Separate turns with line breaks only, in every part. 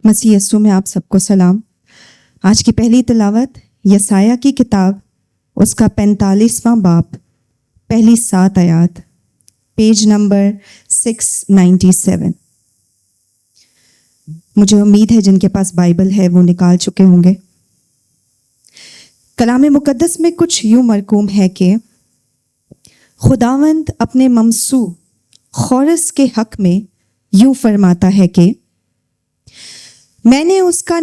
مسیح یسوع میں آپ سب کو سلام۔ آج کی پہلی تلاوت یسایہ کی کتاب، اس کا 45واں باب، پہلی 7 آیات، پیج نمبر 697۔ مجھے امید ہے جن کے پاس بائبل ہے وہ نکال چکے ہوں گے۔ کلام مقدس میں کچھ یوں مرقوم ہے کہ خداوند اپنے ممسوح خورس کے حق میں یوں فرماتا ہے کہ میں نے اس کا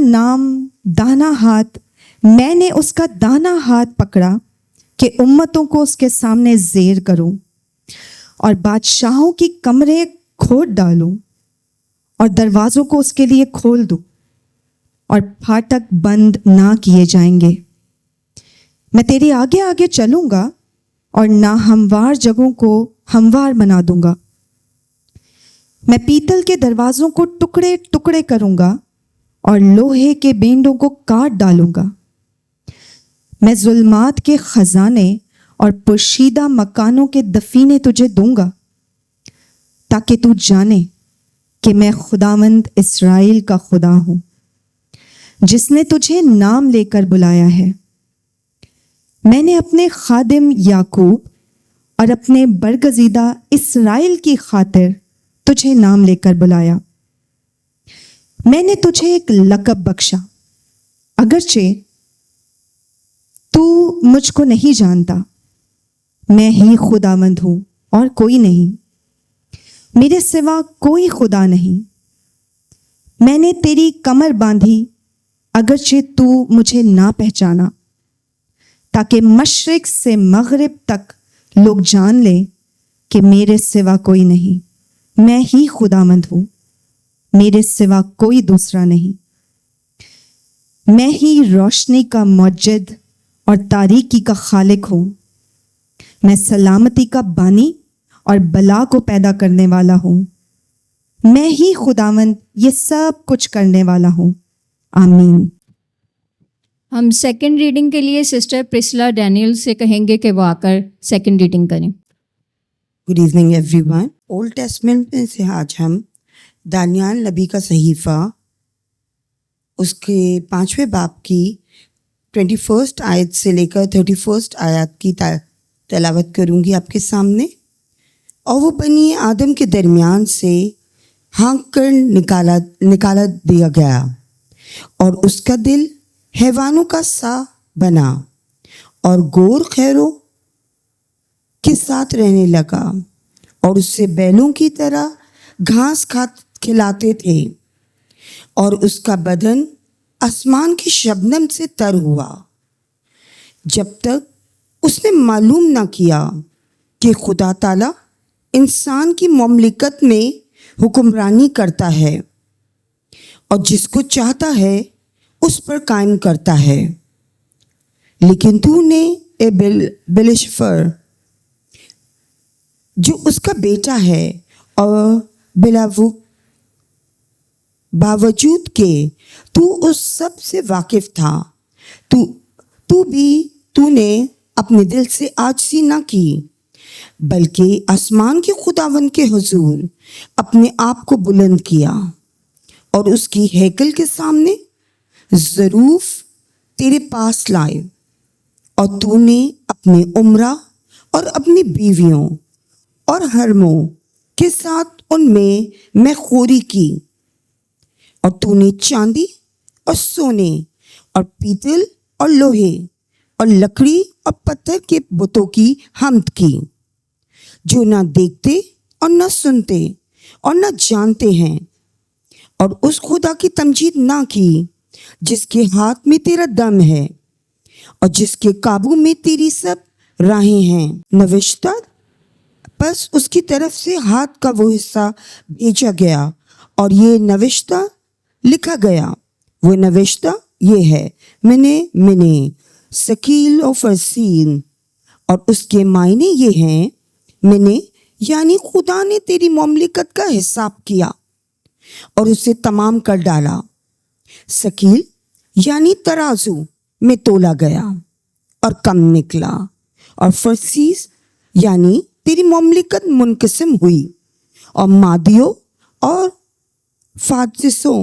دانا ہاتھ پکڑا کہ امتوں کو اس کے سامنے زیر کروں اور بادشاہوں کی کمریں کھود ڈالوں اور دروازوں کو اس کے لیے کھول دوں اور پھاٹک بند نہ کیے جائیں گے۔ میں تیرے آگے آگے چلوں گا اور ناہموار جگہوں کو ہموار بنا دوں گا۔ میں پیتل کے دروازوں کو ٹکڑے ٹکڑے کروں گا اور لوہے کے بینڈوں کو کاٹ ڈالوں گا۔ میں ظلمات کے خزانے اور پوشیدہ مکانوں کے دفینے تجھے دوں گا، تاکہ تو جانے کہ میں خداوند اسرائیل کا خدا ہوں، جس نے تجھے نام لے کر بلایا ہے۔ میں نے اپنے خادم یعقوب اور اپنے برگزیدہ اسرائیل کی خاطر تجھے نام لے کر بلایا۔ میں نے تجھے ایک لقب بخشا، اگرچہ تو مجھ کو نہیں جانتا۔ میں ہی خداوند ہوں اور کوئی نہیں، میرے سوا کوئی خدا نہیں۔ میں نے تیری کمر باندھی، اگرچہ تو مجھے نہ پہچانا، تاکہ مشرق سے مغرب تک لوگ جان لیں کہ میرے سوا کوئی نہیں۔ میں ہی خداوند ہوں، میرے سوا کوئی دوسرا نہیں۔ میں ہی روشنی کا موجد اور تاریکی کا خالق ہوں۔ میں سلامتی کا بانی اور بلا کو پیدا کرنے والا ہوں۔ میں ہی خداوند یہ سب کچھ کرنے والا ہوں۔ آمین۔
ہم سیکنڈ ریڈنگ کے لیے سسٹر پرسلا ڈینیل سے کہیں گے کہ وہ آ کر سیکنڈ ریڈنگ کریں۔
Good evening every one. Old testament میں سے آج ہم دانیال نبی کا صحیفہ، اس کے 5ویں باب کی 21 آیت سے لے کر 31 آیات کی تلاوت کروں گی آپ کے سامنے۔ اور وہ بنی آدم کے درمیان سے ہانک کر نکالا دیا گیا، اور اس کا دل حیوانوں کا سا بنا اور گور خیروں کے ساتھ رہنے لگا، اور اس سے بیلوں کی طرح گھاس کھلاتے تھے، اور اس کا بدن آسمان کی شبنم سے تر ہوا، جب تک اس نے معلوم نہ کیا کہ خدا تعالیٰ انسان کی مملکت میں حکمرانی کرتا ہے اور جس کو چاہتا ہے اس پر قائم کرتا ہے۔ لیکن تو نے اے بلشفر، جو اس کا بیٹا ہے، اور باوجود کہ تو اس سب سے واقف تھا، تو نے اپنے دل سے عاجزی نہ کی، بلکہ آسمان کے خداوند کے حضور اپنے آپ کو بلند کیا، اور اس کی ہیکل کے سامنے ظروف تیرے پاس لائے، اور تو نے اپنے عمرہ اور اپنی بیویوں اور حرموں کے ساتھ ان میں خوری کی، اور تو نے چاندی اور سونے اور پیتل اور لوہے اور لکڑی اور پتھر کے بتوں کی حمد کی، جو نہ دیکھتے اور نہ سنتے اور نہ جانتے ہیں، اور اس خدا کی تمجید نہ کی جس کے ہاتھ میں تیرا دم ہے اور جس کے قابو میں تیری سب راہیں ہیں۔ نوشتہ پس اس کی طرف سے ہاتھ کا وہ حصہ بھیجا گیا، اور یہ نوشتہ لکھا گیا۔ وہ نوشتہ یہ ہے، منے سکیل و فرسین، اور اس کے معنی یہ ہیں، منے یعنی خدا نے تیری مملکت کا حساب کیا اور اسے تمام کر ڈالا، سکیل یعنی ترازو میں تولا گیا اور کم نکلا، اور فرسیس یعنی تیری مملکت منقسم ہوئی، اور مادیوں اور فاتسوں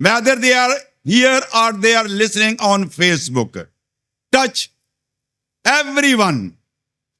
whether they are here or they are listening on Facebook, touch everyone,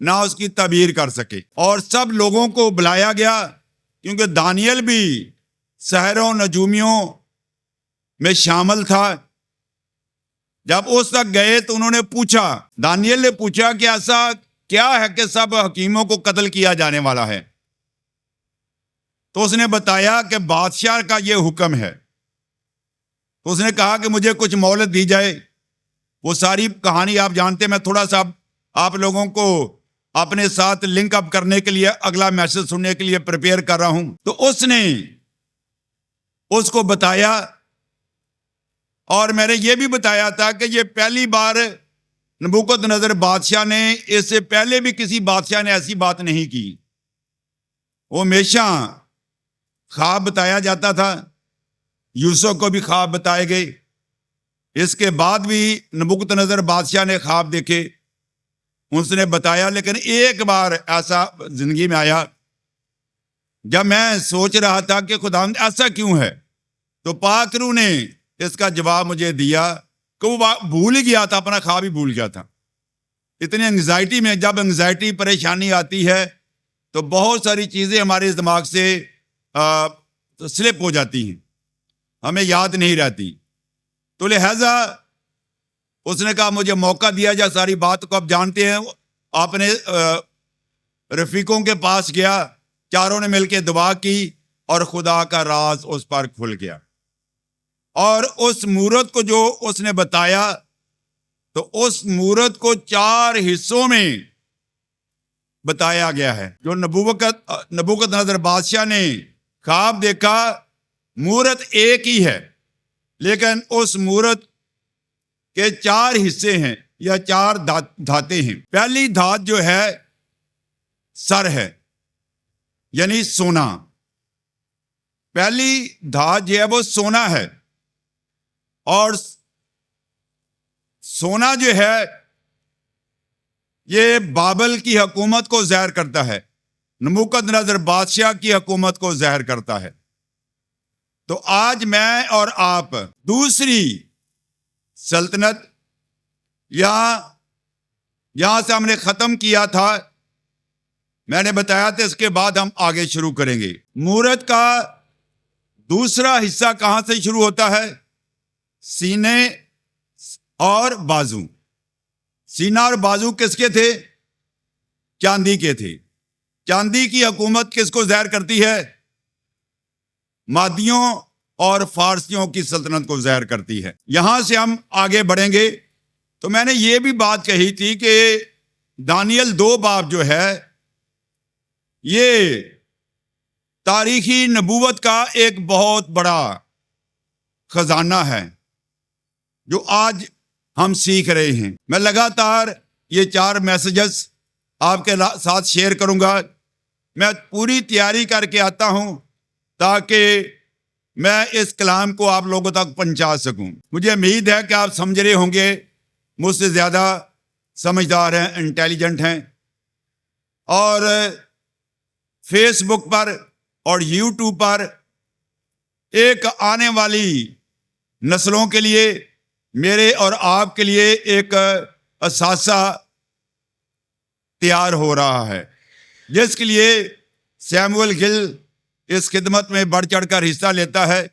نہ اس کی تعبیر کر سکے. اور سب لوگوں کو بلایا گیا کیونکہ دانیل بھی سحروں نجومیوں میں شامل تھا. جب اس تک گئے تو انہوں نے پوچھا، دانیل نے پوچھا کہ ایسا کیا ہے کہ سب حکیموں کو قتل کیا جانے والا ہے؟ تو اس نے بتایا کہ بادشاہ کا یہ حکم ہے. تو اس نے کہا کہ مجھے کچھ مہلت دی جائے. وہ ساری کہانی آپ جانتے ہیں، میں تھوڑا سا آپ لوگوں کو اپنے ساتھ لنک اپ کرنے کے لیے اگلا میسج سننے کے لیے پریپیئر کر رہا ہوں. تو اس نے اس کو بتایا، اور میں نے یہ بھی بتایا تھا کہ یہ پہلی بار نبوکدنضر بادشاہ نے، اس سے پہلے بھی کسی بادشاہ نے ایسی بات نہیں کی. وہ ہمیشہ خواب بتایا جاتا تھا، یوسف کو بھی خواب بتائے گئے. اس کے بعد بھی نبوکدنضر بادشاہ نے خواب دیکھے، اس نے بتایا. لیکن ایک بار ایسا زندگی میں آیا جب میں سوچ رہا تھا کہ خدا ایسا کیوں ہے، تو پاک روح نے اس کا جواب مجھے دیا کہ وہ بھول ہی گیا تھا، اپنا خواب ہی بھول گیا تھا. اتنی انگزائٹی میں، جب انگزائٹی پریشانی آتی ہے تو بہت ساری چیزیں ہمارے دماغ سے سلپ ہو جاتی ہیں، ہمیں یاد نہیں رہتی. تو لہذا اس نے کہا مجھے موقع دیا جائے. ساری بات کو آپ جانتے ہیں. اپنے رفیقوں کے پاس گیا، چاروں نے مل کے دعا کی اور خدا کا راز اس پر کھل گیا. اور اس مورت کو جو اس نے بتایا، تو اس مورت کو 4 حصوں میں بتایا گیا ہے. جو نبوکدنضر بادشاہ نے خواب دیکھا، مورت ایک ہی ہے، لیکن اس مورت کے 4 حصے ہیں یا 4 دھاتیں ہیں. پہلی دھات جو ہے سر ہے، یعنی سونا. پہلی دھات جو ہے وہ سونا ہے. اور سونا جو ہے یہ بابل کی حکومت کو ظاہر کرتا ہے، نبوکدنضر بادشاہ کی حکومت کو ظاہر کرتا ہے. تو آج میں اور آپ دوسری سلطنت یہاں سے ہم نے ختم کیا تھا. میں نے بتایا تھا اس کے بعد ہم آگے شروع کریں گے. مورت کا دوسرا حصہ کہاں سے شروع ہوتا ہے؟ سینے اور بازو. سینہ اور بازو کس کے تھے؟ چاندی کے تھے. چاندی کی حکومت کس کو ظاہر کرتی ہے؟ مادیوں اور فارسیوں کی سلطنت کو ظاہر کرتی ہے. یہاں سے ہم آگے بڑھیں گے. تو میں نے یہ بھی بات کہی تھی کہ دانیل 2 باب جو ہے یہ تاریخی نبوت کا ایک بہت بڑا خزانہ ہے جو آج ہم سیکھ رہے ہیں. میں لگاتار یہ 4 میسیجز آپ کے ساتھ شیئر کروں گا. میں پوری تیاری کر کے آتا ہوں تاکہ میں اس کلام کو آپ لوگوں تک پہنچا سکوں. مجھے امید ہے کہ آپ سمجھ رہے ہوں گے، مجھ سے زیادہ سمجھدار ہیں، انٹیلیجنٹ ہیں. اور فیس بک پر اور یوٹیوب پر ایک آنے والی نسلوں کے لیے، میرے اور آپ کے لیے ایک اثاثہ تیار ہو رہا ہے، جس کے لیے سیموئل گل اس خدمت میں بڑھ چڑھ کر حصہ لیتا ہے.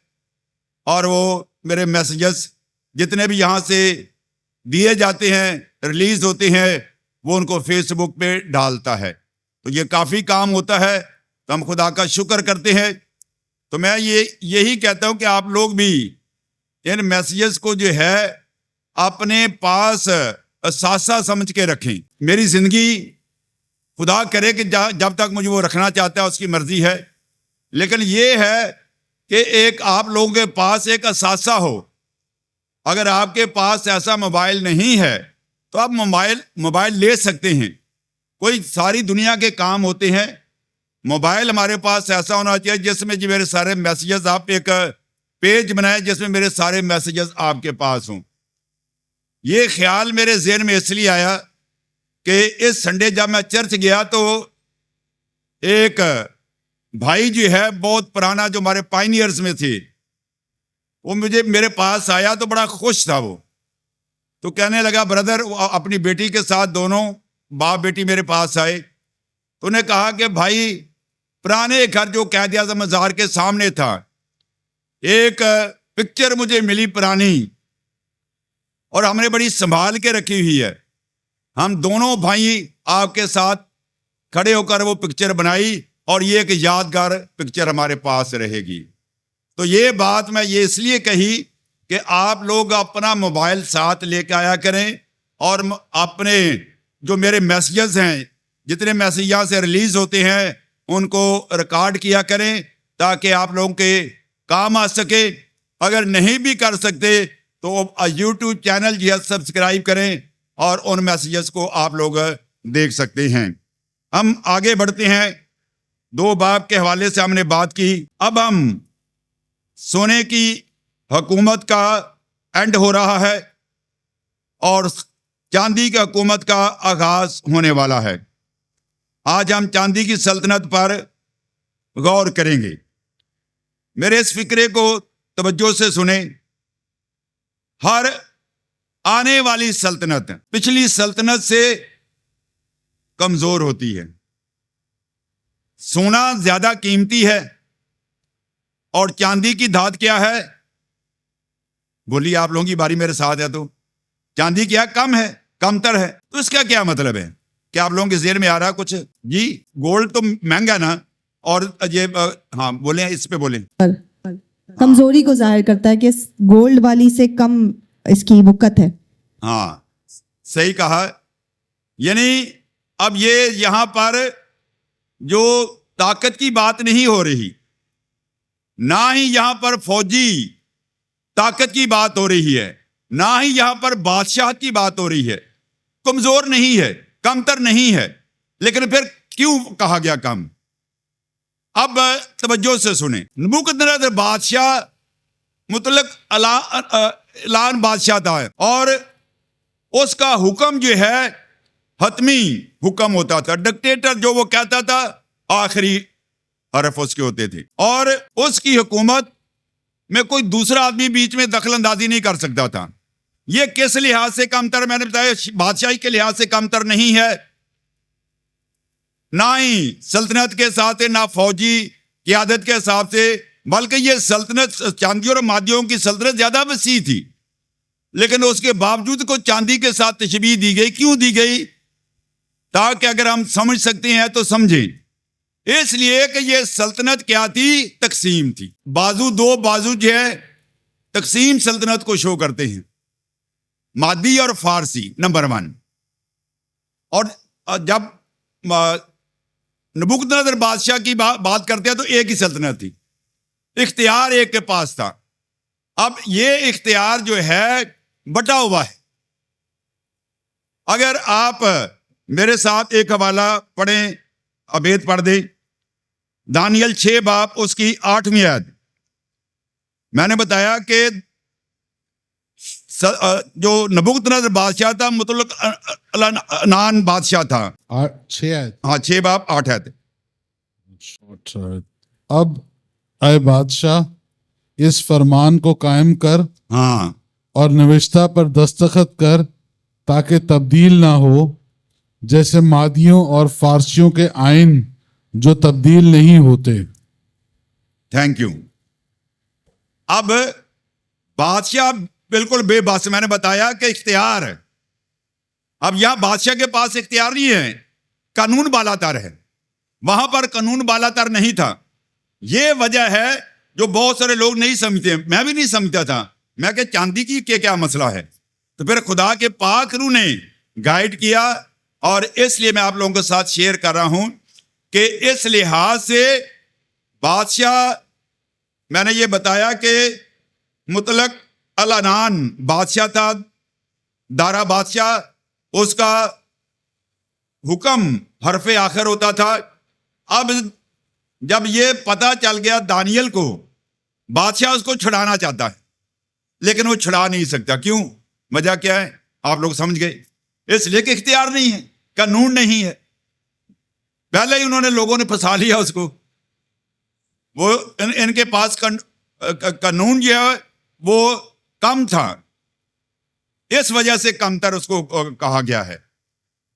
اور وہ میرے میسیجز جتنے بھی یہاں سے دیے جاتے ہیں، ریلیز ہوتے ہیں، وہ ان کو فیس بک پہ ڈالتا ہے. تو یہ کافی کام ہوتا ہے، تو ہم خدا کا شکر کرتے ہیں. تو میں یہی کہتا ہوں کہ آپ لوگ بھی ان میسیجز کو جو ہے اپنے پاس اثاثہ سمجھ کے رکھیں. میری زندگی خدا کرے کہ جب تک مجھے وہ رکھنا چاہتا ہے اس کی مرضی ہے، لیکن یہ ہے کہ ایک آپ لوگوں کے پاس ایک اثاثہ ہو. اگر آپ کے پاس ایسا موبائل نہیں ہے تو آپ موبائل لے سکتے ہیں. کوئی ساری دنیا کے کام ہوتے ہیں. موبائل ہمارے پاس ایسا ہونا چاہیے جس میں جو میرے سارے میسیجز، آپ ایک پیج بنائیں جس میں میرے سارے میسیجز آپ کے پاس ہوں. یہ خیال میرے ذہن میں اس لیے آیا کہ اس سنڈے جب میں چرچ گیا تو ایک بھائی جو ہے بہت پرانا، جو ہمارے پائنیئرز میں تھے، وہ میرے پاس آیا تو بڑا خوش تھا. وہ تو کہنے لگا، بردر، اپنی بیٹی کے ساتھ دونوں باپ بیٹی میرے پاس آئے تو انہیں کہا کہ بھائی پرانے گھر جو قائد اعظم مزار کے سامنے تھا ایک پکچر مجھے ملی پرانی اور ہم نے بڑی سنبھال کے رکھی ہوئی ہے. ہم دونوں بھائی آپ کے ساتھ کھڑے ہو کر وہ پکچر بنائی اور یہ ایک یادگار پکچر ہمارے پاس رہے گی. تو یہ بات میں یہ اس لیے کہی کہ آپ لوگ اپنا موبائل ساتھ لے کے آیا کریں اور اپنے جو میرے میسیجز ہیں جتنے میسیج یہاں سے ریلیز ہوتے ہیں ان کو ریکارڈ کیا کریں تاکہ آپ لوگوں کے کام آ سکے. اگر نہیں بھی کر سکتے تو یوٹیوب چینل جو ہے سبسکرائب کریں اور ان میسیجز کو آپ لوگ دیکھ سکتے ہیں. ہم آگے بڑھتے ہیں. 2 باب کے حوالے سے ہم نے بات کی. اب ہم سونے کی حکومت کا اینڈ ہو رہا ہے اور چاندی کی حکومت کا آغاز ہونے والا ہے. آج ہم چاندی کی سلطنت پر غور کریں گے. میرے اس فکرے کو توجہ سے سنیں. ہر آنے والی سلطنت پچھلی سلطنت سے کمزور ہوتی ہے. سونا زیادہ قیمتی ہے اور چاندی کی دھات کیا ہے؟ بولیے، آپ لوگوں کی باری میرے ساتھ ہے. تو چاندی کیا کم ہے، کم تر ہے. تو اس کا کیا مطلب ہے؟ کیا آپ لوگوں کے ذہن میں آ رہا کچھ؟ جی گولڈ تو مہنگا نا، اور یہ ہاں بولیں، اس پہ بولیں.
کمزوری کو ظاہر کرتا ہے کہ گولڈ والی سے کم اس کی وقت ہے.
ہاں صحیح کہا. یعنی اب یہ یہاں پر جو طاقت کی بات نہیں ہو رہی، نہ ہی یہاں پر فوجی طاقت کی بات ہو رہی ہے، نہ ہی یہاں پر بادشاہت کی بات ہو رہی ہے. کمزور نہیں ہے، کمتر نہیں ہے. لیکن پھر کیوں کہا گیا کم؟ اب توجہ سے سنیں. نبوکدنیزر بادشاہ مطلق اعلان بادشاہ تھا اور اس کا حکم جو ہے حتمی حکم ہوتا تھا. ڈکٹیٹر جو وہ کہتا تھا آخری حرف اس کے ہوتے تھے، اور اس کی حکومت میں کوئی دوسرا آدمی بیچ میں دخل اندازی نہیں کر سکتا تھا. یہ کس لحاظ سے کمتر؟ میں نے بتایا بادشاہی کے لحاظ سے کمتر نہیں ہے، نہ ہی سلطنت کے ساتھ، نہ فوجی قیادت کے حساب سے، بلکہ یہ سلطنت چاندی اور مادیوں کی سلطنت زیادہ وسیع تھی. لیکن اس کے باوجود کو چاندی کے ساتھ تشبیہ دی گئی. کیوں دی گئی؟ تاکہ اگر ہم سمجھ سکتے ہیں تو سمجھیں. اس لیے کہ یہ سلطنت کیا تھی؟ تقسیم تھی. بازو، 2 بازو جو ہے تقسیم سلطنت کو شو کرتے ہیں، مادی اور فارسی نمبر 1. اور جب نبوکدنیزر بادشاہ کی بات کرتے ہیں تو ایک ہی سلطنت تھی، اختیار ایک کے پاس تھا. اب یہ اختیار جو ہے بٹا ہوا ہے. اگر آپ میرے ساتھ ایک حوالہ پڑھیں، عبید پڑھ دیں. دانیل 6 باب اس کی 8ویں آیت. میں نے بتایا کہ جو نبوکدنیزر بادشاہ تھا مطلق اعلان بادشاہ تھا.
6 آیت.
ہاں 6 باب 8 آیت.
اب اے بادشاہ اس فرمان کو قائم کر
ہاں
اور نوشتہ پر دستخط کر تاکہ تبدیل نہ ہو، جیسے مادیوں اور فارسیوں کے آئین جو تبدیل نہیں ہوتے.
Thank you. اب بادشاہ بالکل بے بس. میں نے بتایا کہ اختیار ہے. اب یہاں بادشاہ کے پاس اختیار نہیں ہے، قانون بالا تر ہے. وہاں پر قانون بالا تر نہیں تھا. یہ وجہ ہے جو بہت سارے لوگ نہیں سمجھتے. میں بھی نہیں سمجھتا تھا. میں کہ چاندی کی کیا مسئلہ ہے؟ تو پھر خدا کے پاک روح نے گائیڈ کیا، اور اس لیے میں آپ لوگوں کے ساتھ شیئر کر رہا ہوں کہ اس لحاظ سے بادشاہ، میں نے یہ بتایا کہ مطلق الاعنان بادشاہ تھا، دارا بادشاہ. اس کا حکم حرف آخر ہوتا تھا. اب جب یہ پتہ چل گیا دانیل کو، بادشاہ اس کو چھڑانا چاہتا ہے لیکن وہ چھڑا نہیں سکتا. کیوں؟ وجہ کیا ہے؟ آپ لوگ سمجھ گئے. اس لیے کہ اختیار نہیں ہے، قانون نہیں ہے. پہلے ہی انہوں نے لوگوں نے پھنسا لیا اس کو. وہ ان کے پاس قانون جو ہے وہ کم تھا، اس وجہ سے کمتر اس کو کہا گیا ہے.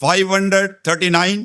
539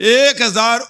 1000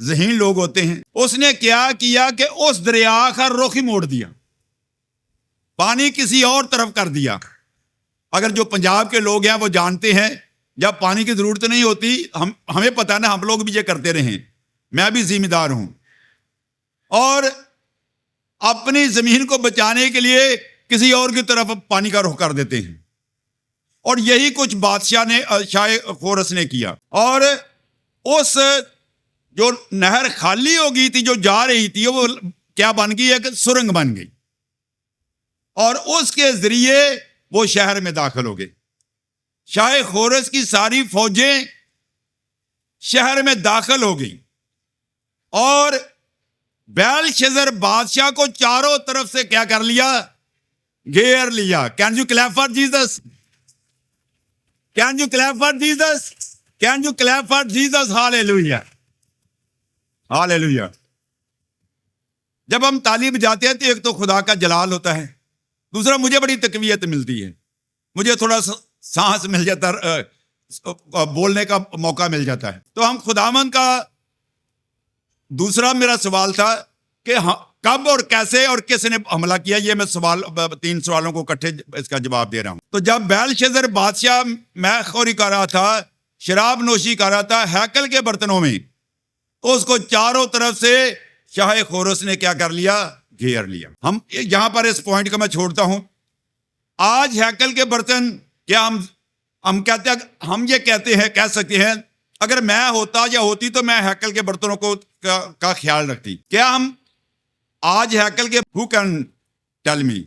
ذہین لوگ ہوتے ہیں. اس نے کیا کیا کہ اس دریا کا رخ ہی موڑ دیا, پانی کسی اور طرف کر دیا. اگر جو پنجاب کے لوگ ہیں وہ جانتے ہیں جب پانی کی ضرورت نہیں ہوتی, ہمیں پتہ ہے نا, ہم لوگ بھی یہ کرتے رہے ہیں, میں بھی ذمہ دار ہوں, اور اپنی زمین کو بچانے کے لیے کسی اور کی طرف پانی کا رخ کر دیتے ہیں. اور یہی کچھ بادشاہ نے, شاہ خورس نے کیا, اور اس جو نہر خالی ہو گئی تھی جو جا رہی تھی وہ کیا بن گئی, ایک سرنگ بن گئی, اور اس کے ذریعے وہ شہر میں داخل ہو گئے. شاہ خورس کی ساری فوجیں شہر میں داخل ہو گئی اور بیلشزر بادشاہ کو چاروں طرف سے کیا کر لیا, گھیر لیا. Can you clap for Jesus, can you clap for Jesus, can you clap for Jesus. Hallelujah, hallelujah. جب ہم تعلیم جاتے ہیں تو ایک تو خدا کا جلال ہوتا ہے, دوسرا مجھے بڑی تقویت ملتی ہے, مجھے تھوڑا سانس مل جاتا ہے, بولنے کا موقع مل جاتا ہے. تو ہم خداوند کا, دوسرا میرا سوال تھا کہ کب اور کیسے اور کس نے حملہ کیا, یہ میں 3 سوالوں کو اکٹھے اس کا جواب دے رہا ہوں. تو جب بیلشزر بادشاہ میخ خوری کر رہا تھا, شراب نوشی کر رہا تھا ہیکل کے برتنوں میں, تو اس کو چاروں طرف سے شاہ خورس نے کیا کر لیا, گھیر لیا. ہم یہاں پر اس پوائنٹ کو میں چھوڑتا ہوں. آج ہیکل کے برتن کیا ہم کہتے ہیں, ہم یہ کہہ سکتے ہیں اگر میں ہوتا یا ہوتی تو میں ہیکل کے برتنوں کو کا خیال رکھتی. کیا ہم آج ہیکل کے, who can tell me,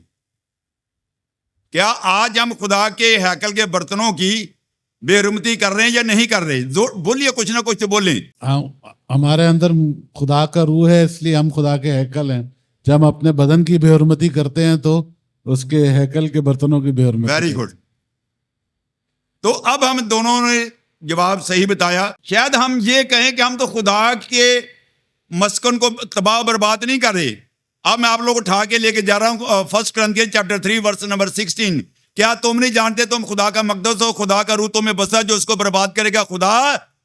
کیا آج ہم خدا کے ہیکل کے برتنوں کی بے حرمتی کر رہے ہیں یا نہیں کر رہے؟ بولیے, کچھ نہ کچھ تو بولیں.
ہمارے اندر خدا کا روح ہے, اس لیے ہم خدا کے ہیکل ہیں. جب ہم اپنے بدن کی بے حرمتی کرتے ہیں تو اس کے ہیکل کے برتنوں کی بے حرمتی.
Very good. تو اب ہم دونوں نے جواب صحیح بتایا. شاید ہم یہ کہیں کہ ہم تو خدا کے مسکن کو تباہ و برباد نہیں کر رہے. اب میں آپ لوگ اٹھا کے لے کے جا رہا ہوں 1 کرنتھین چیپٹر 3 ورس نمبر 16. کیا تم نہیں جانتے تم خدا کا مقدس ہو, خدا کا روح تم میں بسا, جو اس کو برباد کرے گا خدا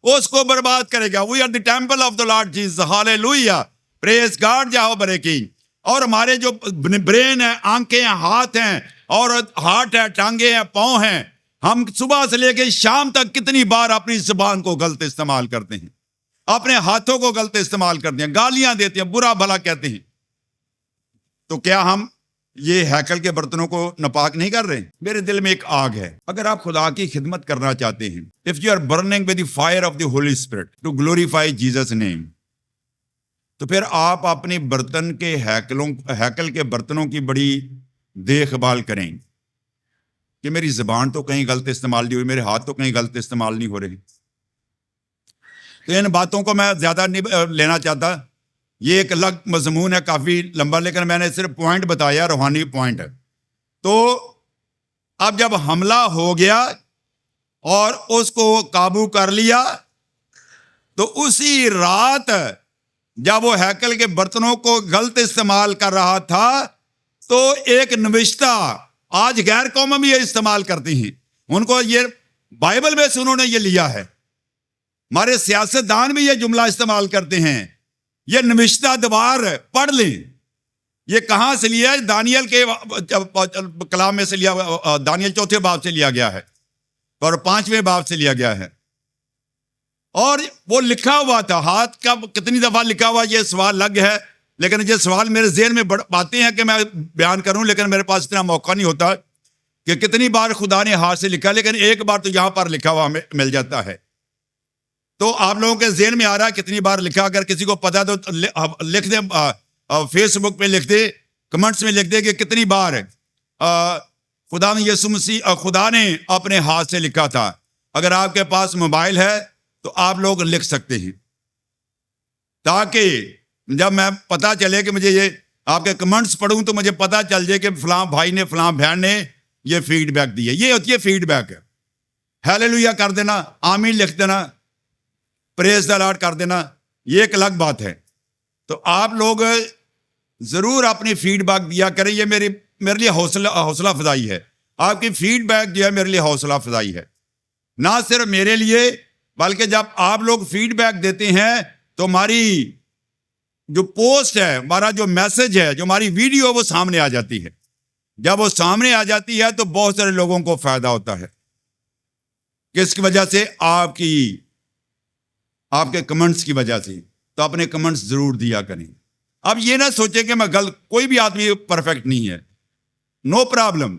اس کو برباد کرے گا. We are the temple of the Lord Jesus. Hallelujah, praise God. جاؤ برکین. اور ہمارے جو برین ہے, آنکھیں ہیں, ہاتھ ہیں, اور ہارٹ ہے, ٹانگیں ہیں, پاؤں ہیں, ہم صبح سے لے کے شام تک کتنی بار اپنی زبان کو غلط استعمال کرتے ہیں, اپنے ہاتھوں کو غلط استعمال کرتے ہیں, گالیاں دیتے ہیں, برا بھلا کہتے ہیں. تو کیا ہم یہ ہیکل کے برتنوں کو ناپاک نہیں کر رہے؟ میرے دل میں ایک آگ ہے. اگر آپ خدا کی خدمت کرنا چاہتے ہیں, if you are burning with the fire of the Holy Spirit to glorify Jesus' name, تو پھر آپ اپنی برتن کے ہیکل کے برتنوں کی بڑی دیکھ بھال کریں کہ میری زبان تو کہیں غلط استعمال نہیں ہوئی, میرے ہاتھ تو کہیں غلط استعمال نہیں ہو رہے. تو ان باتوں کو میں زیادہ نہیں لینا چاہتا, یہ ایک الگ مضمون ہے کافی لمبا, لیکن میں نے صرف پوائنٹ بتایا, روحانی پوائنٹ. تو اب جب حملہ ہو گیا اور اس کو قابو کر لیا, تو اسی رات جب وہ ہیکل کے برتنوں کو غلط استعمال کر رہا تھا, تو ایک نوشتہ, آج غیر قوم بھی یہ استعمال کرتی ہیں, ان کو یہ بائبل میں سے انہوں نے یہ لیا ہے. ہمارے سیاستدان بھی یہ جملہ استعمال کرتے ہیں, یہ نوشتہ دوبار پڑھ لیں. یہ کہاں سے لیا ہے؟ دانیل کے کلام میں سے لیا, دانیل 4 باب سے لیا گیا ہے اور 5ویں باب سے لیا گیا ہے. اور وہ لکھا ہوا تھا, ہاتھ کا کتنی دفعہ لکھا ہوا, یہ سوال لگ ہے, لیکن یہ سوال میرے ذہن میں آتے ہیں کہ میں بیان کروں, لیکن میرے پاس اتنا موقع نہیں ہوتا کہ کتنی بار خدا نے ہاتھ سے لکھا, لیکن ایک بار تو یہاں پر لکھا ہوا ہمیں مل جاتا ہے. تو آپ لوگوں کے ذہن میں آ رہا ہے کتنی بار لکھا؟ اگر کسی کو پتا تو لکھ دیں, فیس بک پہ لکھ دے, کمنٹس میں لکھ دے کہ کتنی بار خدا نے یسوع مسیح خدا نے اپنے ہاتھ سے لکھا تھا. اگر آپ کے پاس موبائل ہے تو آپ لوگ لکھ سکتے ہیں, تاکہ جب میں پتہ چلے کہ مجھے یہ آپ کے کمنٹس پڑھوں تو مجھے پتہ چل جائے کہ فلاں بھائی نے, فلاں بہن نے یہ فیڈ بیک دی ہے. یہ ہوتی ہے فیڈ بیک. ہیلیلویا کر دینا, آمین لکھ دینا, پریز دا لارڈ کر دینا, یہ ایک الگ بات ہے. تو آپ لوگ ضرور اپنی فیڈ بیک دیا کریں. یہ میرے لیے حوصلہ افزائی ہے. آپ کی فیڈ بیک جو ہے میرے لیے حوصلہ افزائی ہے, نہ صرف میرے لیے بلکہ جب آپ لوگ فیڈ بیک دیتے ہیں تو ہماری جو پوسٹ ہے, ہمارا جو میسج ہے, جو ہماری ویڈیو ہے وہ سامنے آ جاتی ہے. جب وہ سامنے آ جاتی ہے تو بہت سارے لوگوں کو فائدہ ہوتا ہے. کس کی وجہ سے؟ آپ کے کمنٹس کی وجہ سے. تو اپنے کمنٹس ضرور دیا کریں. اب یہ نہ سوچیں کہ میں کوئی بھی آدمی پرفیکٹ نہیں ہے. نو پرابلم,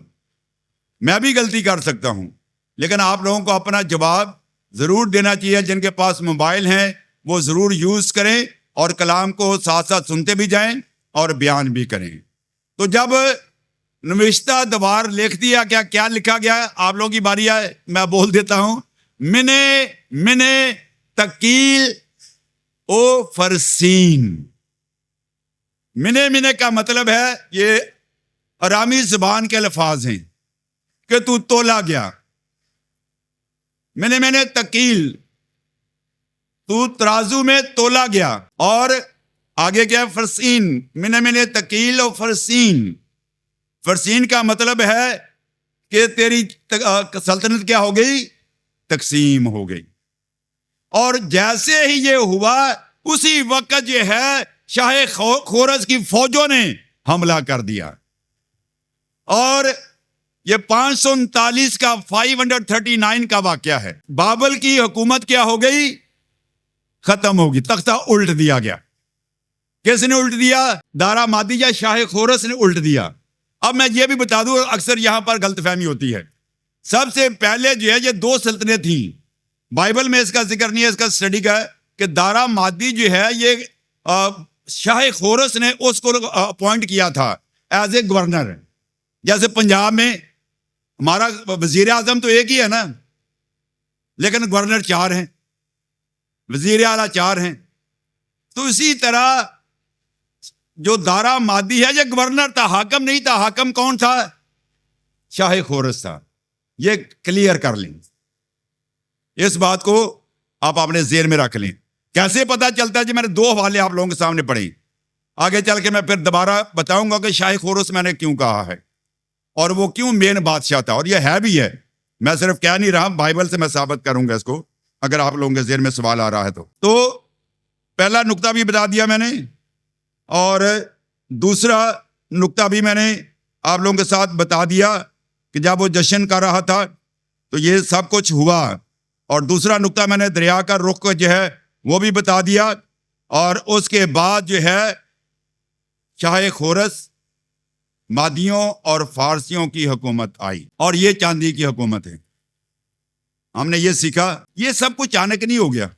میں بھی غلطی کر سکتا ہوں, لیکن آپ لوگوں کو اپنا جواب ضرور دینا چاہیے. جن کے پاس موبائل ہیں وہ ضرور یوز کریں اور کلام کو ساتھ ساتھ سنتے بھی جائیں اور بیان بھی کریں. تو جب نوشتہ دوار لکھ دیا, کیا لکھا گیا؟ آپ لوگوں کی باری ہے, میں بول دیتا ہوں. منے تکیل او فرسین. منے کا مطلب ہے, یہ ارامی زبان کے الفاظ ہیں کہ تو تولا گیا. منے تکیل, تو ترازو میں تولا گیا. اور آگے کیا ہے؟ فرسین. منے تکیل اور فرسین. فرسین کا مطلب ہے کہ تیری سلطنت کیا ہو گئی؟ تقسیم ہو گئی. اور جیسے ہی یہ ہوا اسی وقت یہ ہے شاہ خورس کی فوجوں نے حملہ کر دیا. اور یہ 539 کا 539 کا واقعہ ہے. بابل کی حکومت کیا ہو گئی؟ ختم ہوگی. تختہ الٹ دیا گیا. کس نے الٹ دیا؟ دارا مادی یا شاہ خورس نے الٹ دیا. اب میں یہ بھی بتا دوں, اکثر یہاں پر غلط فہمی ہوتی ہے. سب سے پہلے جو ہے یہ 2 سلطنتیں تھیں. بائبل میں اس کا ذکر نہیں ہے, اس کا اسٹڈی کا ہے کہ دارا مادی جو ہے یہ شاہ خورس نے اس کو اپوائنٹ کیا تھا ایز اے گورنر. جیسے پنجاب میں ہمارا وزیر اعظم تو ایک ہی ہے نا, لیکن گورنر 4 ہیں, وزیر اعلیٰ 4 ہیں. تو اسی طرح جو دارا مادی ہے یہ گورنر تھا, حاکم نہیں تھا. حاکم کون تھا؟ شاہ خورس تھا. یہ کلیئر کر لیں, اس بات کو آپ اپنے ذہن میں رکھ لیں. کیسے پتا چلتا ہے؟ جی میں نے 2 حوالے آپ لوگوں کے سامنے پڑھے. آگے چل کے میں پھر دوبارہ بتاؤں گا کہ شاہ خورس میں نے کیوں کہا ہے اور وہ کیوں مین بادشاہ تھا. اور یہ ہے بھی ہے, میں صرف کہہ نہیں رہا, بائبل سے میں ثابت کروں گا اس کو, اگر آپ لوگوں کے ذہن میں سوال آ رہا ہے تو پہلا نقطہ بھی بتا دیا میں نے, اور دوسرا نقطہ بھی میں نے آپ لوگوں کے ساتھ بتا دیا کہ جب وہ جشن کر رہا تھا تو یہ سب کچھ ہوا. اور دوسرا نقطہ میں نے دریا کا رخ جو ہے وہ بھی بتا دیا. اور اس کے بعد جو ہے شاہ خورس مادیوں اور فارسیوں کی حکومت آئی, اور یہ چاندی کی حکومت ہے. ہم نے یہ سیکھا, یہ سب کچھ اچانک نہیں ہو گیا,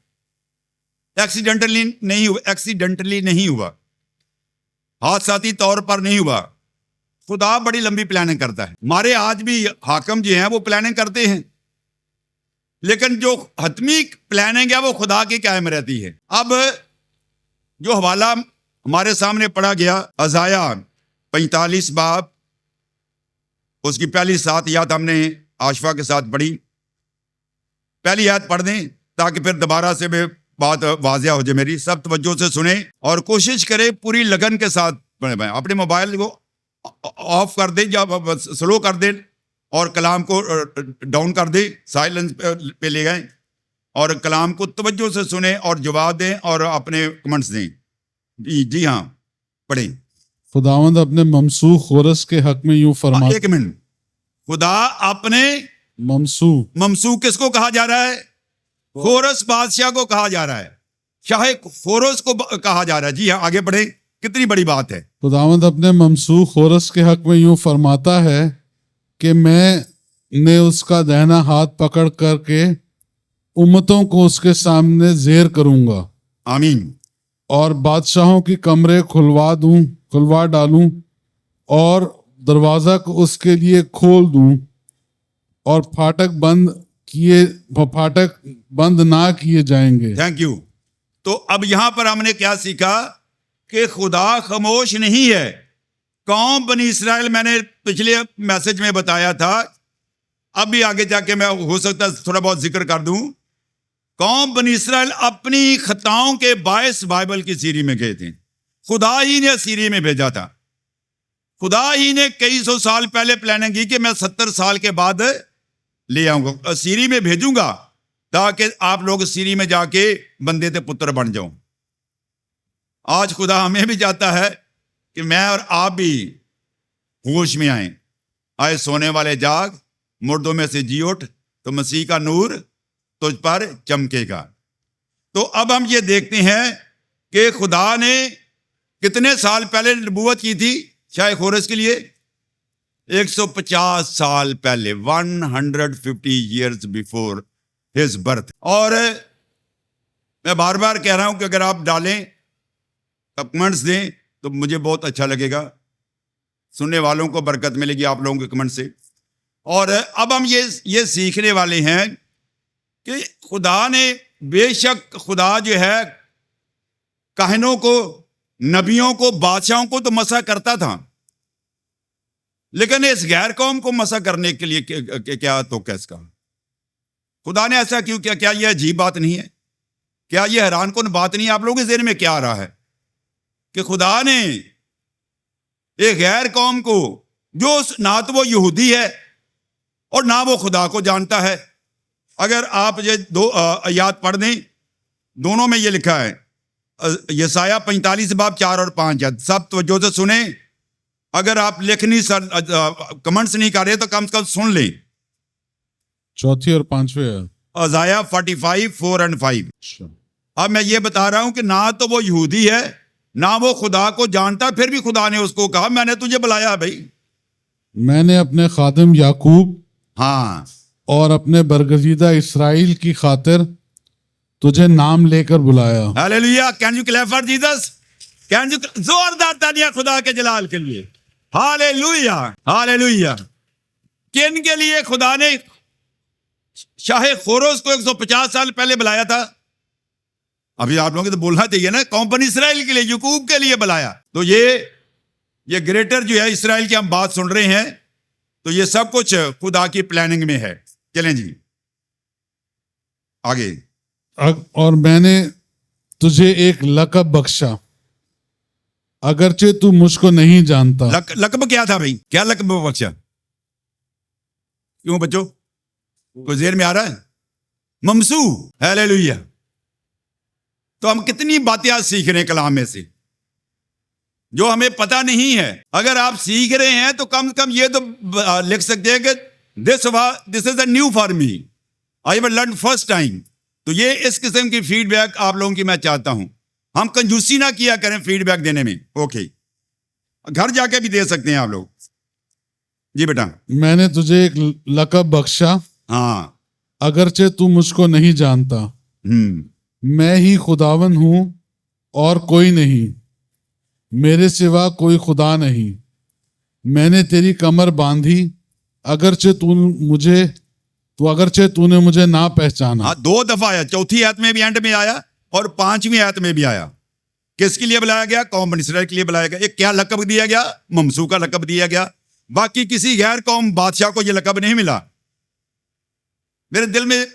ایکسیڈنٹلی نہیں ہوا, حادثاتی طور پر نہیں ہوا. خدا بڑی لمبی پلاننگ کرتا ہے. ہمارے آج بھی حاکم جو ہیں وہ پلاننگ کرتے ہیں, لیکن جو حتمی پلاننگ ہے وہ خدا کی قائم رہتی ہے. اب جو حوالہ ہمارے سامنے پڑھا گیا, ازایا 45 باب, اس کی پہلی 7 آیات ہم نے آشفا کے ساتھ پڑھی. پہلی آیت پڑھ دیں تاکہ پھر دوبارہ سے بھی بات واضح ہو جائے میری. سب توجہ سے سنیں اور کوشش کریں پوری لگن کے ساتھ پڑھیں. اپنے موبائل کو آف کر دیں یا سلو کر دیں اور کلام کو ڈاؤن کر دیں, سائلنس پہ لے گئے, اور کلام کو توجہ سے سنیں اور جواب دیں اور اپنے کمنٹس دیں. جی ہاں پڑھیں.
خداوند اپنے ممسوح خورس کے حق میں یوں فرماتا.
ایک منٹ, خدا اپنے
ممسوح
کس کو کہا جا رہا ہے؟ خورس بادشاہ کو کہا جا رہا ہے, شاہ خورس کو کہا جا رہا ہے. جی ہاں آگے بڑھیں, کتنی بڑی بات ہے.
خداوند اپنے ممسوح خورس کے حق میں یوں فرماتا ہے کہ میں نے اس کا دہنا ہاتھ پکڑ کر کے امتوں کو اس کے سامنے زیر کروں گا.
آمین.
اور بادشاہوں کی کمرے کھلوا ڈالوں اور دروازہ کو اس کے لیے کھول دوں, اور پھاٹک بند نہ کیے جائیں گے.
Thank you. تو اب یہاں پر ہم نے کیا سیکھا کہ خدا خاموش نہیں ہے. قوم بنی اسرائیل, میں نے پچھلے میسج میں بتایا تھا, اب بھی آگے جا کے میں ہو سکتا ہے تھوڑا بہت ذکر کر دوں. قوم بنی اسرائیل اپنی خطاؤں کے باعث بائبل کی سیری میں گئے تھے. خدا ہی نے سیری میں بھیجا تھا. خدا ہی نے کئی 100 سال پہلے پلاننگ کی کہ میں 70 سال کے بعد لے آؤں گا, سیری میں بھیجوں گا, تاکہ آپ لوگ سیری میں جا کے بندے تے پتر بن جاؤں. آج خدا ہمیں بھی چاہتا ہے کہ میں اور آپ بھی ہوش میں آئیں. آئے سونے والے جاگ، مردوں میں سے جی اٹھ، تو مسیح کا نور تجھ پر چمکے گا. تو اب ہم یہ دیکھتے ہیں کہ خدا نے کتنے سال پہلے نبوت کی تھی شاہ خورس کے لیے؟ 150 سال پہلے، 150 years before his birth. اور میں بار بار کہہ رہا ہوں کہ اگر آپ ڈالیں، کمنٹس دیں تو مجھے بہت اچھا لگے گا، سننے والوں کو برکت ملے گی آپ لوگوں کے کمنٹ سے. اور اب ہم یہ سیکھنے والے ہیں کہ خدا نے بے شک خدا جو ہے کاہنوں کو، نبیوں کو، بادشاہوں کو تو مسح کرتا تھا، لیکن اس غیر قوم کو مسح کرنے کے لیے کیا تو کیس کا خدا نے ایسا کیوں کیا؟ کیا یہ عجیب بات نہیں ہے؟ کیا یہ حیران کن بات نہیں ہے؟ آپ لوگوں کے ذہن میں کیا آ رہا ہے کہ خدا نے ایک غیر قوم کو، جو نہ تو وہ یہودی ہے اور نہ وہ خدا کو جانتا ہے. اگر آپ یہ دو آیات پڑھ دیں، دونوں میں یہ لکھا ہے، یسایہ 45 باب 4 اور 5. سب توجہ سے سنیں، اگر آپ لکھنی کمنٹس نہیں کر رہے تو کم سے کم سن لیں.
4 اور 5
ازایہ 45 4 and 5.
اچھا.
اب میں یہ بتا رہا ہوں کہ نہ تو وہ یہودی ہے، نہ وہ خدا کو جانتا، پھر بھی خدا نے اس کو کہا میں نے تجھے بلایا بھائی.
میں نے اپنے خادم یعقوب
ہاں،
اور اپنے برگزیدہ اسرائیل کی خاطر تجھے نام لے کر بلایا.
Hallelujah. Can you clap for Jesus? Can you زوردار تالیاں خدا کے جلال کے لیے. ہاللیلویا ہاللیلویا. کن کے لیے خدا نے شاہ خورس کو 150 سال پہلے بلایا تھا؟ ابھی آپ لوگوں کو تو بولنا چاہیے نا، قوم بنی اسرائیل کے لیے، یعقوب کے لیے بلایا. تو یہ گریٹر جو ہے اسرائیل کی ہم بات سن رہے ہیں، تو یہ سب کچھ خدا کی پلاننگ میں ہے. چلیں جی آگے.
اور میں نے تجھے ایک لقب بخشا اگرچہ تو مجھ کو نہیں جانتا.
لقب کیا تھا بھائی؟ کیا لقب بخشا؟ کیوں بچوں کوئی ذہن میں آ رہا ہے؟ ممسو. ہاللیلویا. تو ہم کتنی باتیں آج سیکھ رہے ہیں کلام میں سے جو ہمیں پتہ نہیں ہے. اگر آپ سیکھ رہے ہیں تو کم سے کم یہ تو لکھ سکتے ہیں کہ this is a new for me, I have learn first time. تو یہ اس قسم کی فیڈ بیک آپ لوگوں کی میں چاہتا ہوں. ہم کنجوسی نہ کیا کریں فیڈ بیک دینے میں. اوکے، گھر جا کے بھی دے سکتے ہیں آپ لوگ. جی بیٹا.
میں نے تجھے ایک لقب بخشا
ہاں.
اگرچہ تو مجھ کو نہیں جانتا. میں ہی خداون ہوں اور کوئی نہیں، میرے سوا کوئی خدا نہیں. میں نے تیری کمر باندھی اگرچہ تو نے مجھے نہ پہچانا.
ہاں، 2 دفعہ آیا، 4تھی آیت میں بھی اینڈ میں آیا اور 5ویں آیت میں بھی آیا. کس کے لیے بلایا گیا؟ قوم بنی اسرائیل کے لیے بلایا گیا. ایک کیا لقب دیا گیا؟ ممسو کا لقب دیا گیا. باقی کسی غیر قوم بادشاہ کو یہ لقب نہیں ملا. میرے دل میں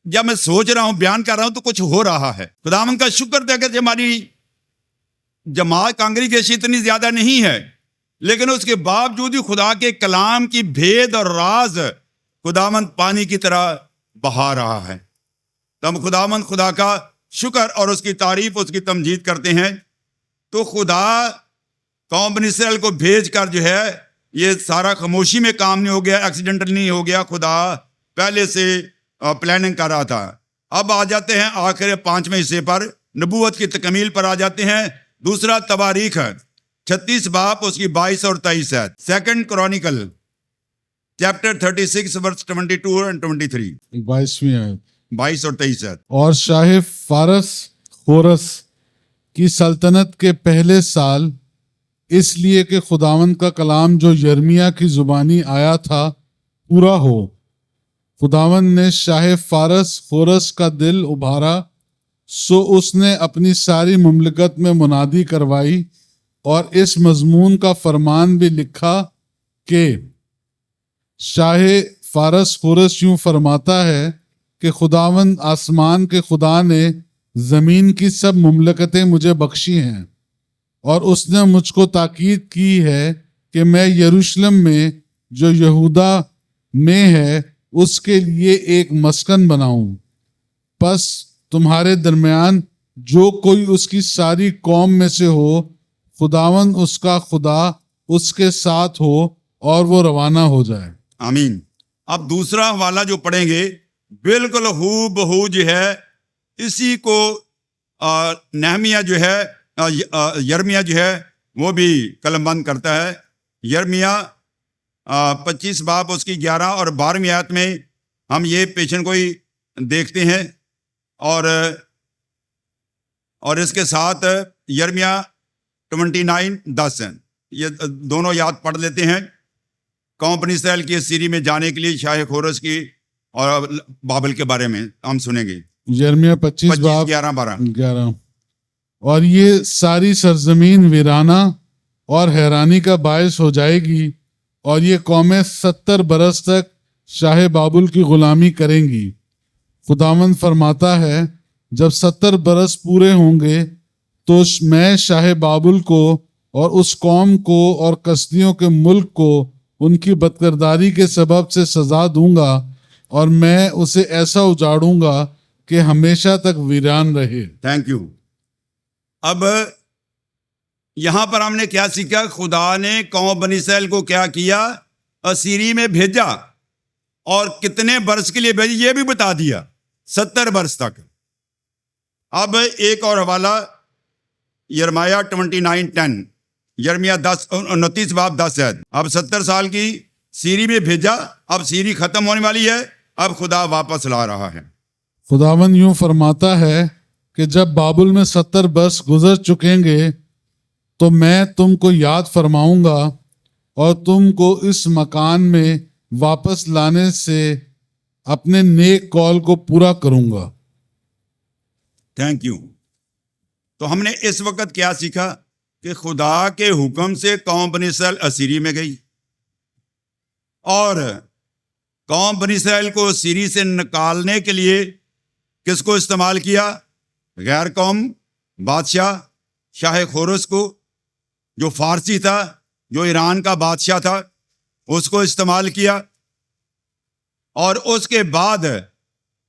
جب میں سوچ رہا ہوں، بیان کر رہا ہوں، تو کچھ ہو رہا ہے. خداوند کا شکر ہے کہ ہماری جماعت کانگریگیشن اتنی زیادہ نہیں ہے، لیکن اس کے باوجود بھی خدا کے کلام کی بھید اور راز خداوند پانی کی طرح بہا رہا ہے. تو ہم خداوند خدا کا شکر اور اس کی تعریف، اس کی تمجید کرتے ہیں. تو خدا قوم بنی اسرائیل کو بھیج کر جو ہے یہ سارا خاموشی میں کام نہیں ہو گیا، ایکسیڈنٹل نہیں ہو گیا. خدا پہلے سے پلاننگ کر رہا تھا. اب آ جاتے ہیں آخر 5ویں حصے پر، نبوت کی تکمیل پر آ جاتے ہیں. دوسرا تواریخ 36 باب اس کی 22 اور 23 ہے. 2 کرونیکل چیپٹر 36 ورس 22 اور 23.
22ویں آیت
22 اور 23 ہے.
اور شاہ فارس خورس کی سلطنت کے پہلے سال، اس لیے کہ خداوند کا کلام جو یرمیہ کی زبانی آیا تھا پورا ہو، خداوند نے شاہ فارس خورس کا دل ابھارا، سو اس نے اپنی ساری مملکت میں منادی کروائی اور اس مضمون کا فرمان بھی لکھا کہ شاہ فارس خورس یوں فرماتا ہے کہ خداوند آسمان کے خدا نے زمین کی سب مملکتیں مجھے بخشی ہیں، اور اس نے مجھ کو تاکید کی ہے کہ میں یروشلم میں جو یہودا میں ہے اس کے لیے ایک مسکن بناؤں. پس تمہارے درمیان جو کوئی اس کی ساری قوم میں سے ہو خداوند اس کا خدا اس کے ساتھ ہو اور وہ روانہ ہو جائے.
آمین. اب دوسرا حوالہ جو پڑھیں گے بالکل ہو بہو جو ہے اسی کو نہمیہ جو ہے یرمیہ جو ہے وہ بھی قلم بند کرتا ہے. یرمیہ 25 باب اس کی 11 اور 12ویں آیت میں ہم یہ پیشن گوئی دیکھتے ہیں. اور اس کے ساتھ یرمیہ 29:10 ہیں. یہ دونوں یاد پڑھ لیتے ہیں. قوم بنی اسرائیل کی سیری میں جانے کے لیے شاہ خورس کی اور بابل کے بارے میں ہم سنیں گے.
یرمیہ 25 باب 11. اور یہ ساری سرزمین ویرانہ اور حیرانی کا باعث ہو جائے گی اور یہ قومیں 70 برس تک شاہ بابل کی غلامی کریں گی. خداوند فرماتا ہے جب 70 برس پورے ہوں گے تو میں شاہ بابل کو اور اس قوم کو اور کسدیوں کے ملک کو ان کی بدکرداری کے سبب سے سزا دوں گا اور میں اسے ایسا اجاڑوں گا کہ ہمیشہ تک ویران رہے.
Thank you. اب یہاں پر ہم نے کیا سیکھا؟ خدا نے قوم بنی اسرائیل کو کیا کیا؟ اسیری میں بھیجا. اور کتنے برس کے لیے بھیجا یہ بھی بتا دیا، 70 برس تک. اب ایک اور حوالہ یرمیہ 29:10، یرمیہ 29 باب 10 ہے. اب 70 سال کی سیری میں بھیجا، اب سیری ختم ہونے والی ہے، اب خدا واپس لا رہا ہے.
خداوند یوں فرماتا ہے کہ جب بابل میں 70 برس گزر چکیں گے تو میں تم کو یاد فرماؤں گا اور تم کو اس مکان میں واپس لانے سے اپنے نیک قول کو پورا کروں گا.
Thank you. تو ہم نے اس وقت کیا سیکھا کہ خدا کے حکم سے قوم بنی اسرائیل اسیری میں گئی اور قوم بنی اسرائیل کو اسیری سے نکالنے کے لیے کس کو استعمال کیا؟ غیر قوم بادشاہ شاہ خورس کو، جو فارسی تھا، جو ایران کا بادشاہ تھا، اس کو استعمال کیا. اور اس کے بعد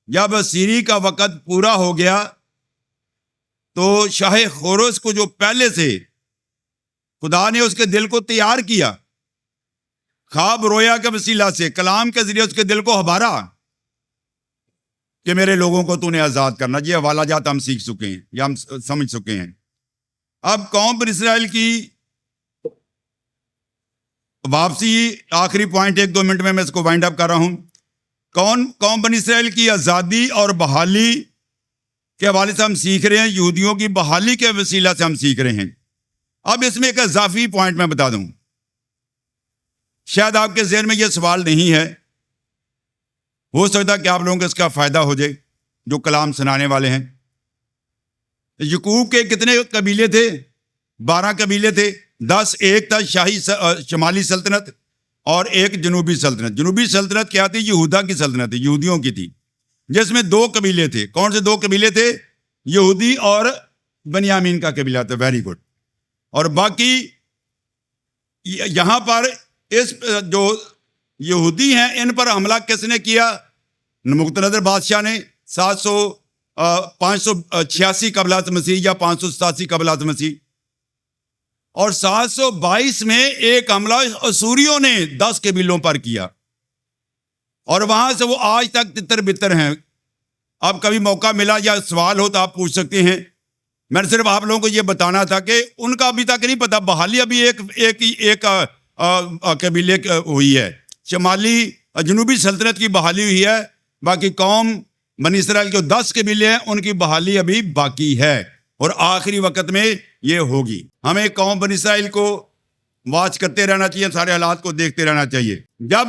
جب اسیری کا وقت پورا ہو گیا تو شاہ خورس کو، جو پہلے سے خدا نے اس کے دل کو تیار کیا، خواب رویا کے وسیلہ سے کلام کے ذریعے اس کے دل کو ہبارا کہ میرے لوگوں کو تو نے آزاد کرنا. یہ حوالہ جات ہم سیکھ چکے ہیں یا ہم سمجھ چکے ہیں. اب قوم بنی اسرائیل کی واپسی، آخری پوائنٹ 1-2 منٹ میں اس کو وائنڈ اپ کر رہا ہوں. قوم بنی اسرائیل کی آزادی اور بحالی کے حوالے سے ہم سیکھ رہے ہیں، یہودیوں کی بحالی کے وسیلہ سے ہم سیکھ رہے ہیں. اب اس میں ایک اضافی پوائنٹ میں بتا دوں، شاید آپ کے ذہن میں یہ سوال نہیں ہے، ہو سکتا کہ آپ لوگوں کو اس کا فائدہ ہو جائے جو کلام سنانے والے ہیں. یعقوب کے کتنے قبیلے تھے؟ 12 قبیلے تھے. 10 ایک تھا شاہی شمالی سلطنت اور ایک جنوبی سلطنت. جنوبی سلطنت کیا تھی؟ یہودا کی سلطنت تھی، یہودیوں کی تھی، جس میں 2 قبیلے تھے. کون سے 2 قبیلے تھے؟ یہودی اور بنیامین کا قبیلہ تھا. Very good. اور باقی یہاں پر اس جو یہودی ہیں ان پر حملہ کس نے کیا؟ نبوکدنصر بادشاہ نے 586 قبل مسیح یا 587 قبل مسیح. اور 722 میں ایک حملہ اسوریوں نے 10 قبیلوں پر کیا اور وہاں سے وہ آج تک تتر بتر ہیں. اب کبھی موقع ملا یا سوال ہو تو آپ پوچھ سکتے ہیں. میں نے صرف آپ لوگوں کو یہ بتانا تھا کہ ان کا ابھی تک نہیں پتا. بحالی ابھی ایک قبیلے ہوئی ہے، شمالی جنوبی سلطنت کی بحالی ہوئی ہے. باقی قوم بنی اسرائیل کے 10 قبیلے ہیں، ان کی بحالی ابھی باقی ہے اور آخری وقت میں یہ ہوگی. ہمیں قوم بنی اسرائیل کو واچ کرتے رہنا چاہیے، سارے حالات کو دیکھتے رہنا چاہیے. جب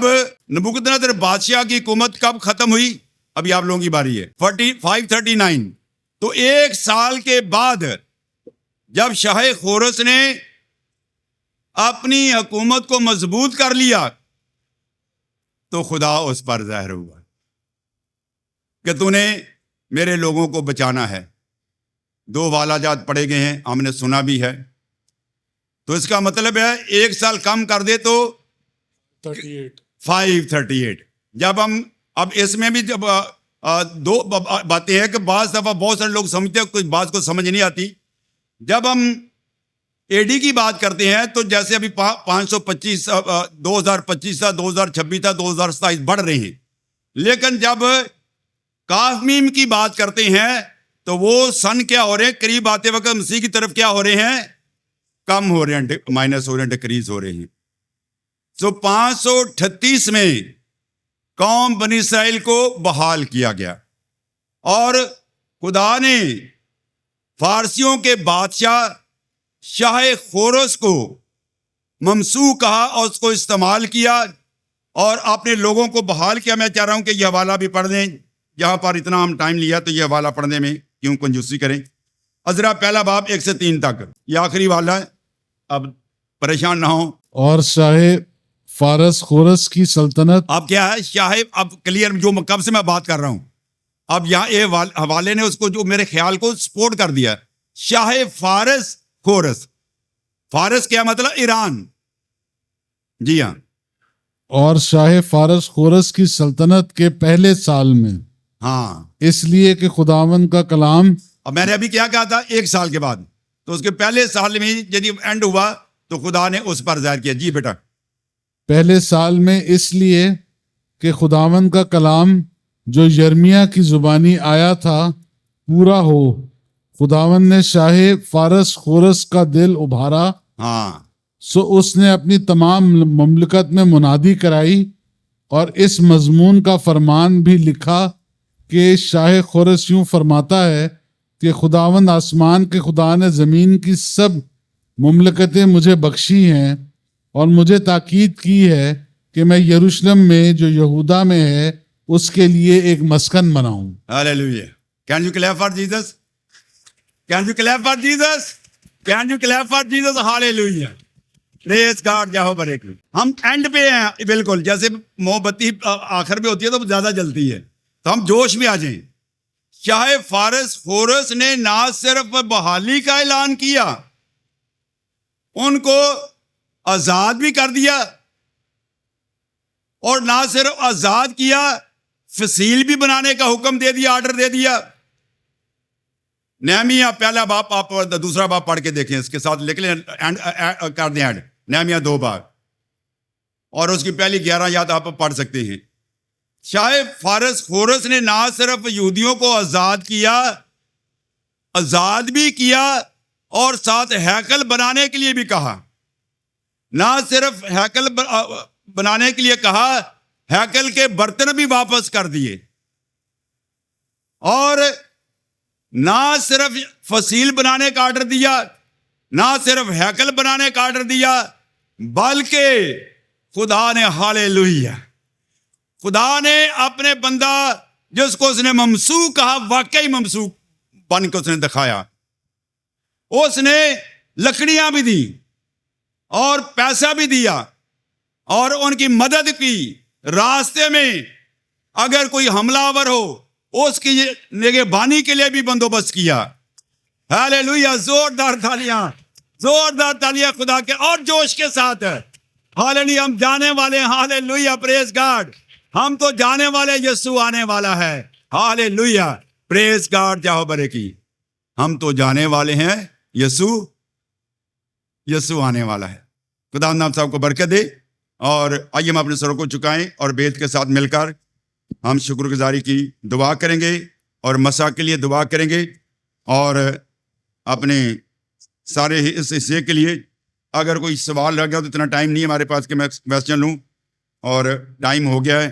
نبوکدنصر بادشاہ کی حکومت کب ختم ہوئی؟ ابھی آپ لوگوں کی باری ہے. 539. تو 1 سال کے بعد جب شاہ خورس نے اپنی حکومت کو مضبوط کر لیا تو خدا اس پر ظاہر ہوا کہ تو نے میرے لوگوں کو بچانا ہے. 2 والا جات پڑے گئے ہیں، ہم نے سنا بھی ہے. تو اس کا مطلب ہے 1 سال کم کر دے تو
38.
538. جب ہم اب اس میں بھی جب دو باتیں ہیں کہ بعض دفعہ بہت سارے لوگ سمجھتے ہیں کچھ بات کو سمجھ نہیں آتی. جب ہم اے ڈی کی بات کرتے ہیں تو جیسے ابھی 525 2025 تھا, 2026 تھا, 2027 بڑھ رہے ہیں, لیکن جب کاف میم کی بات کرتے ہیں تو وہ سن کیا ہو رہے ہیں, قریب آتے وقت مسیح کی طرف کیا ہو رہے ہیں, کم ہو رہے ہیں, مائنس ہو رہے ہیں, ڈکریز ہو رہے ہیں. سو 538 میں قوم بنی اسرائیل کو بحال کیا گیا اور خدا نے فارسیوں کے بادشاہ شاہ خورس کو ممسوح کہا اور اس کو استعمال کیا اور اپنے لوگوں کو بحال کیا. میں چاہ رہا ہوں کہ یہ حوالہ بھی پڑھ دیں, یہاں پر اتنا ہم ٹائم لیا تو یہ حوالہ پڑھنے میں کیوں کنجوسی کریں. عزرا پہلا باب 1 سے 3 تک, یہ آخری حوالہ ہے, اب پریشان نہ ہوں.
اور شاہ فارس خورس کی سلطنت,
اب کیا ہے شاہ, اب کلیئر جو کب سے میں بات کر رہا ہوں, اب یہاں یہ حوالے نے اس کو جو میرے خیال کو سپورٹ کر دیا. شاہ فارس خورس, فارس کیا مطلب, ایران, جی ہاں.
اور شاہ فارس خورس کی سلطنت کے پہلے سال میں,
ہاں
اس لیے کہ خداوند کا کلام,
اب میں نے ابھی کیا کہا تھا 1 سال کے بعد, تو اس کے پہلے سال میں جب اینڈ ہوا تو خدا نے اس پر ظاہر کیا. جی بیٹا.
پہلے سال میں اس لیے کہ خداوند کا کلام جو یرمیہ کی زبانی آیا تھا پورا ہو. خداوند نے شاہ فارس خورس کا دل ابھارا,
ہاں
سو اس نے اپنی تمام مملکت میں منادی کرائی اور اس مضمون کا فرمان بھی لکھا کہ شاہ خورس یوں فرماتا ہے کہ خداوند آسمان کے خدا نے زمین کی سب مملکتیں مجھے بخشی ہیں اور مجھے تاکید کی ہے کہ میں یروشلم میں جو یہودا میں ہے اس کے لیے ایک مسکن بناؤں.
Hallelujah. Can you clap for Jesus? Can you clap for Jesus? Can you clap for Jesus? Hallelujah. Praise God. جاؤ بریک. ہم اینڈ پہ ہیں بالکل, جیسے موم بتی آخر میں ہوتی ہے تو زیادہ جلتی ہے, تو ہم جوش میں آ جائیں. شاہ فارس خورس نے نہ صرف بحالی کا اعلان کیا, ان کو آزاد بھی کر دیا, اور نہ صرف آزاد کیا, فصیل بھی بنانے کا حکم دے دیا, آرڈر دے دیا. نہمیہ پہلا باب, آپ دوسرا باب پڑھ کے دیکھیں, اس کے ساتھ لکھ لیں, کر دیں ایڈ, نہمیہ 2 بار, اور اس کی پہلی 11 آیات آپ پڑھ سکتے ہیں. شاہ فارس خورس نے نہ صرف یہودیوں کو آزاد کیا, آزاد بھی کیا, اور ساتھ ہیکل بنانے کے لیے بھی کہا. نہ صرف ہیکل بنانے کے لیے کہا, ہیکل کے برتن بھی واپس کر دیے, اور نہ صرف فصیل بنانے کا آرڈر دیا, نہ صرف ہیکل بنانے کا آرڈر دیا, بلکہ خدا نے, ہالےلویا, خدا نے اپنے بندہ جس کو اس نے ممسوح کہا, واقعی ممسوح بن کے اس نے دکھایا. اس نے لکڑیاں بھی دی اور پیسہ بھی دیا اور ان کی مدد کی. راستے میں اگر کوئی حملہ آور ہو اس کی نگہبانی کے لیے بھی بندوبست کیا. ہالےلویا, زوردار تالیاں, زوردار تالیاں خدا کے اور جوش کے ساتھ. ہالےلویا, ہم جانے والے ہیں. ہالےلویا, پریز گاڈ, ہم تو جانے والے, یسوع آنے والا ہے. ہالےلویا, پریز گاڈ, جاؤ برے کی, ہم تو جانے والے ہیں, یسوع آنے والا ہے. خدا نام صاحب کو برکت دے. اور آئیے ہم اپنے سروں کو چکائیں اور بیت کے ساتھ مل کر ہم شکر گزاری کی دعا کریں گے اور مساء کے لیے دعا کریں گے, اور اپنے سارے اس حصے کے لیے اگر کوئی سوال رہ گیا تو اتنا ٹائم نہیں ہے ہمارے پاس کہ میں کویسچن لوں, اور ٹائم ہو گیا ہے.